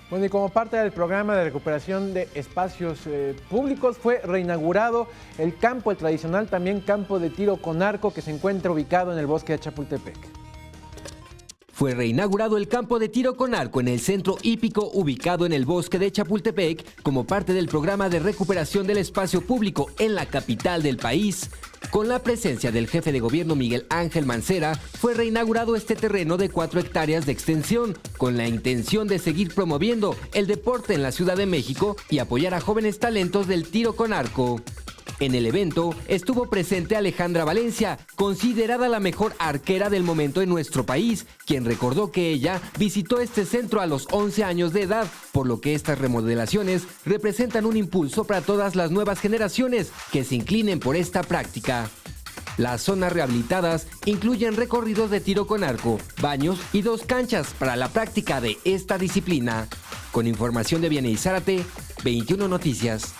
Bueno, y como parte del programa de recuperación de espacios públicos, fue reinaugurado el tradicional también campo de tiro con arco que se encuentra ubicado en el bosque de Chapultepec. Fue reinaugurado el campo de tiro con arco en el centro hípico ubicado en el bosque de Chapultepec como parte del programa de recuperación del espacio público en la capital del país. Con la presencia del jefe de gobierno Miguel Ángel Mancera, fue reinaugurado este terreno de 4 hectáreas de extensión, con la intención de seguir promoviendo el deporte en la Ciudad de México y apoyar a jóvenes talentos del tiro con arco. En el evento estuvo presente Alejandra Valencia, considerada la mejor arquera del momento en nuestro país, quien recordó que ella visitó este centro a los 11 años de edad, por lo que estas remodelaciones representan un impulso para todas las nuevas generaciones que se inclinen por esta práctica. Las zonas rehabilitadas incluyen recorridos de tiro con arco, baños y 2 canchas para la práctica de esta disciplina. Con información de Vianey Zárate, 21 Noticias.